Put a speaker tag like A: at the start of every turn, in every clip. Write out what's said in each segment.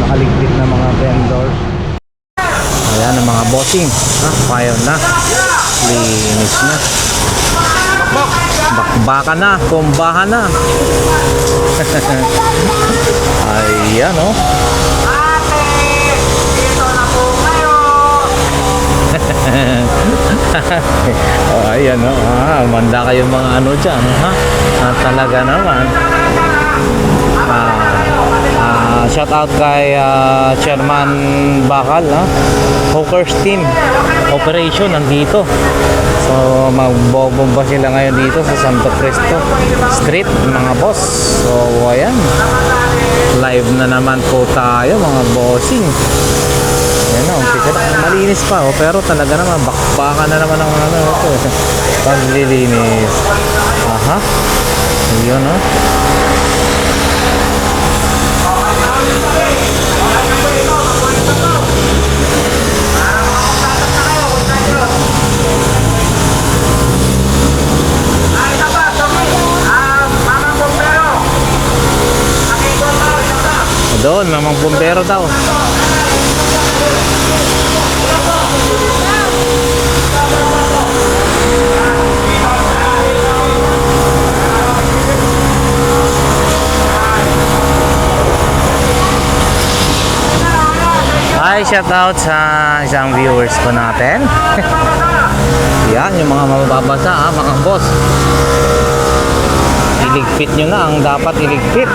A: nakaligpit na mga vendors. Ayan ang mga bossing. Payon na. Linis na. Bakbakan na. Kumbahan na. Ayan oh. Oh, ayan oh. Manda kayo mga ano dyan. Talaga naman. Shout out kay Chairman Bakal, Hawkers Team Operation nandito. So magbobomba sila ngayon dito sa Santo Cristo Street mga boss. So ayan, live na naman po tayo mga bossing. Ayan o, malinis pa pero talaga naman bakbakan na naman ang ano ito. Paglilinis. Aha, yun o. Doon, mamang bumbero daw. Hi, shout out sa isang viewers po natin. Yan, yung mga mababasa mga boss. Iligpit nyo na ang dapat iligpit.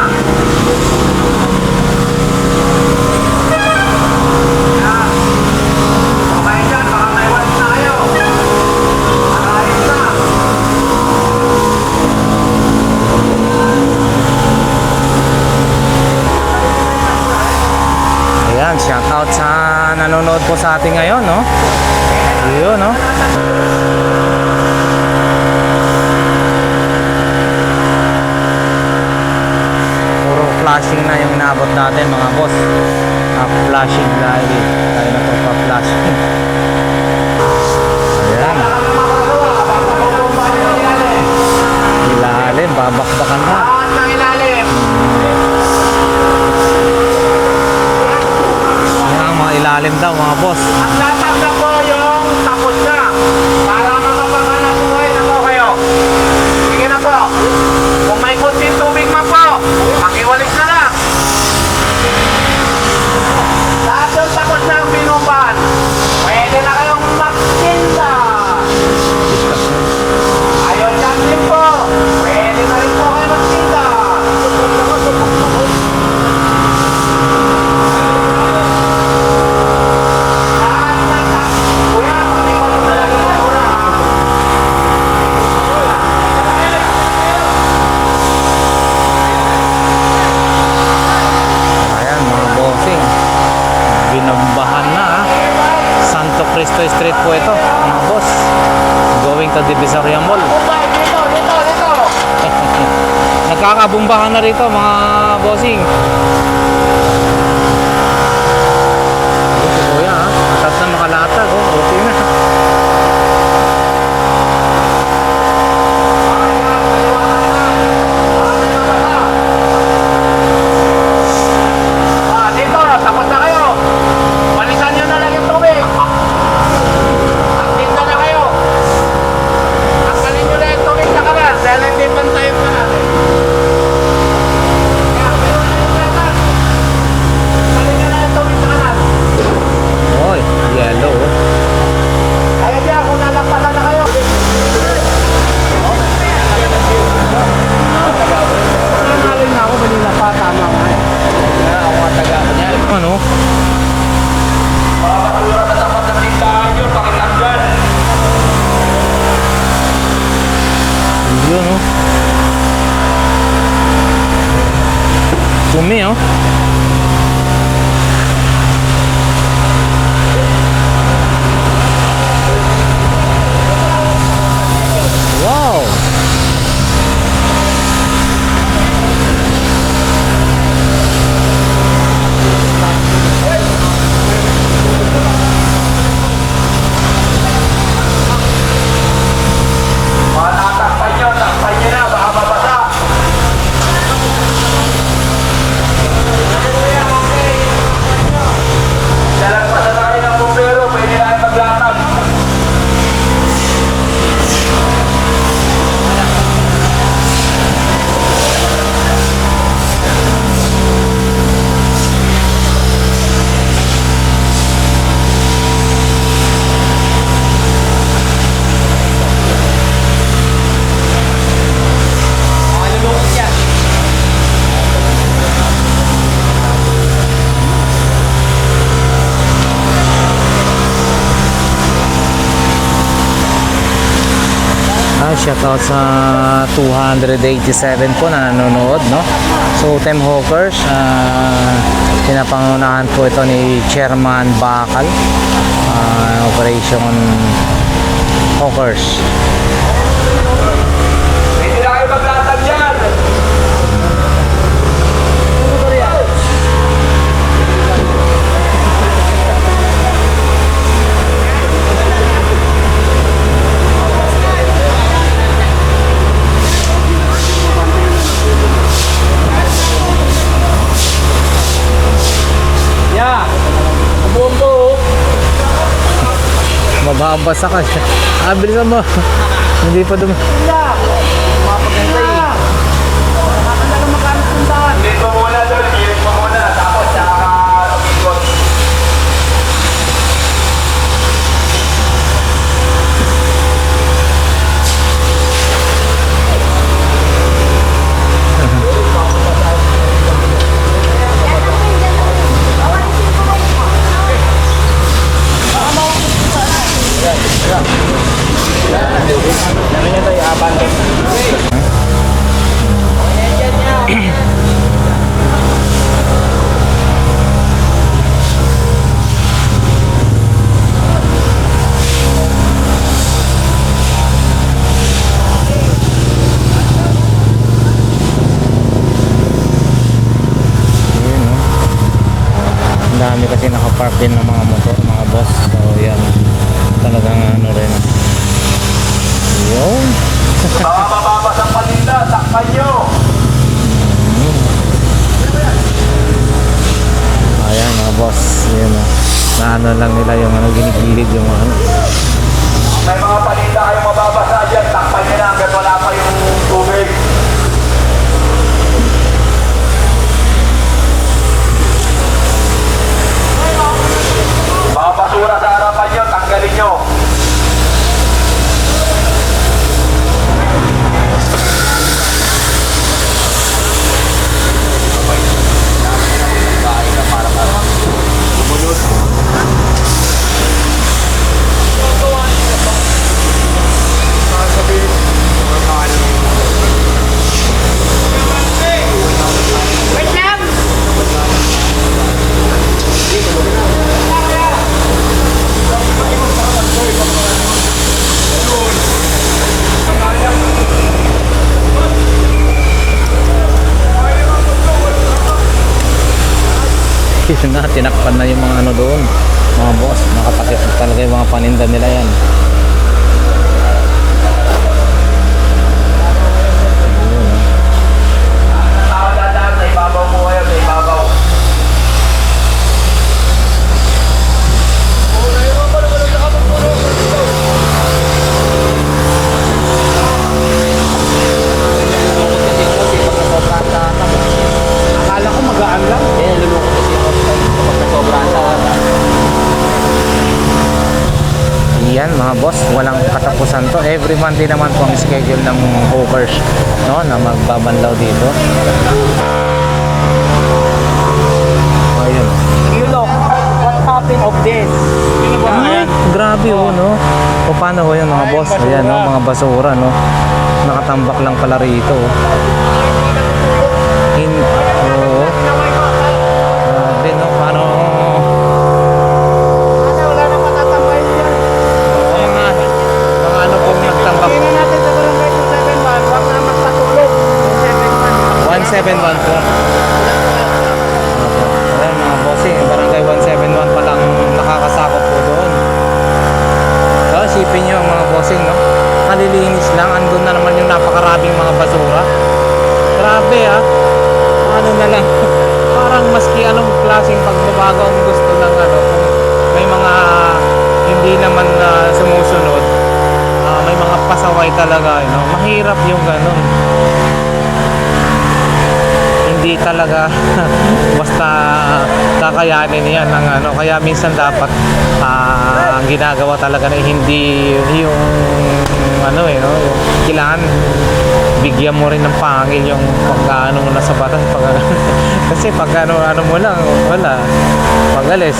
A: Shout out sa nanonood po sa atin ngayon, no? Yun, no? Puro flashing na yung naabot natin, mga boss. Flashing lagi. Tayo na po pa-flashing. Ayan. Ilalim, babakbakan na. Ilalim daw mga boss.
B: Ang tatanda po yung tapos na. Para makapanganak buhay na po kayo. Sige na po. Kung may kunting tubig man po, makiwalis na lang. Lahat yung tapos na ang binupan. Pwede na kayong magtinda. Ayun yan din po. Pwede na rin po kayo magtinda.
A: Binambahan na Santo Cristo Street po ito mga boss, going to Divisoria Mall. Nagkakabumbahan na rito mga bossing. Si kuya atat na makalatag okay na. Dumi oh. Wow. shoutout sa 287 po na nanonood, no? So, Team Hawkers, pinapangunahan po ito ni Chairman Bakal, Operation Hawkers.
B: Hindi na kayo maglatag dyan. Yeah. Bumbo.
A: Mababasa ka siya. Bilisan mo. Hindi pa dum...
B: Ilit mo muna doon. Ilit mo muna. Tapos saka umikot.
A: Ang dami kasi nakapark din ng mga motor, mga boss. So, yan. Talagang ano rin. Yun.
B: Baka mababas ang paninda. Takpan nyo.
A: Ayan mga boss. Yun. Na ano lang nila yung ano, ginigilid yung ano.
B: May mga paninda kayong mababasa dyan. Takpan nyo na hanggang wala pa yung tubig. Mga basura sa harapan nyo, tanggalin nyo.
A: Yun na, tinakpan na yung mga ano doon. Mga boss, nakatakip talaga yung mga paninda nila yan.
B: Dadaan sa ibabaw mo kayo, sa ibabaw.
A: Akala ko magaan lang. Lumukot kasi yung kapag sobrang yan mga boss, walang katapusan to. Every Monday naman po ang schedule ng Hawkers, no, na magbabanlaw dito. Ayun.
B: You look, what happened of this?
A: Ay, grabe oh, no. O paano ho yun mga boss? Ayan, no, mga basura, no. Nakatambak lang pala rito. Oh. Oo. Grabe, no, paano
B: Wala na matatambay dyan.
A: mga ano po nagtambak.
B: Tingnan natin sa barangay 271, huwag na magpatulog.
A: 171 po. Ayan mga bossing, barangay 171 pa lang nakakasakop po doon. So, isipin nyo mga bossing, no? Kalilinis lang, andun na naman yung napakaraming mga basura. Grabe ah. Ano na lang, parang maski anong klaseng pagbabago ang gusto ng ano, kung may mga hindi naman sumusunod, may mga pasaway talaga, no? Mahirap yung ganun. Hindi talaga basta kakayanin yan ng ano, kaya minsan dapat ang ginagawa talaga na hindi yung ano no, yung kailangan bigyan mo rin ng pangil yung pagkaano mo na sa batas pag kasi Kasi pag ano mo lang, wala. Pag alis,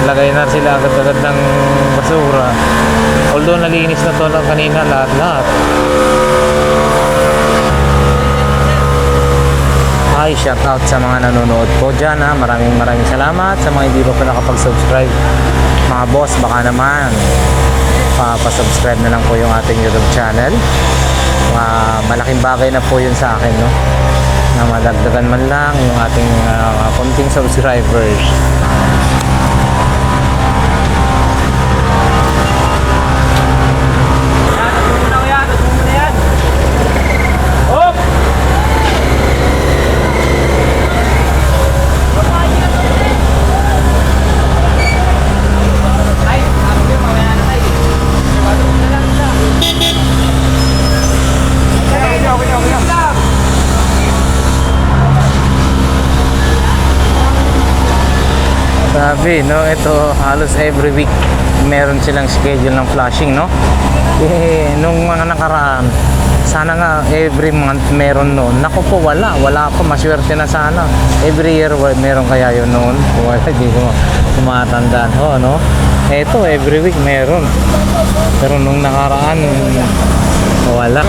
A: lagay na sila agad-agad ng basura. Although nalinis na to lang kanina lahat-lahat. Hi, shout out sa mga nanonood po dyan ha. Maraming salamat sa mga hindi pa nakapag-subscribe. Mga boss, baka naman pa-subscribe na lang po yung ating YouTube channel. Malaking bagay na po yun sa akin, no? Na madagdagan man lang yung ating konting subscribers. Grabe, no? Ito halos every week meron silang schedule ng flashing, no? Nung mga nakaraan, sana nga every month meron noon. Naku po, wala pa, maswerte na sana. Every year meron kaya yun noon. Wala, di ko tumatandaan. No? Ito every week meron. Pero nung nakaraan, wala.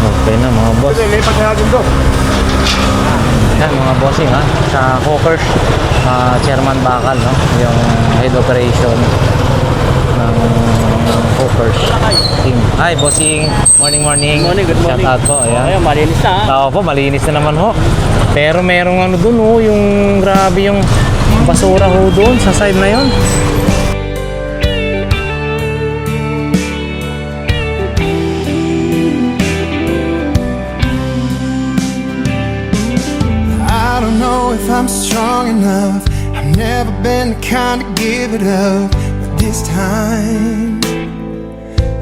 A: Okay na mga boss.
B: Lipat na natin to.
A: Yan mga bossing ha, sa Hawkers, Chairman Bakal, no? Yung head operation ng Hawkers team. Hi bossing, morning.
C: Morning, good morning.
A: Shout out po, ayan.
C: Ayun, malinis na ha.
A: Tao po, malinis na naman ho. Pero merong ano dun ho, yung grabe yung basura ho dun sa side na yun.
D: I don't know if I'm strong enough. I've never been the kind to give it up. But this time,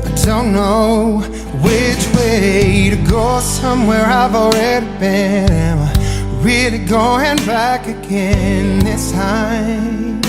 D: I don't know which way to go. Somewhere I've already been. Am I really going back again this time?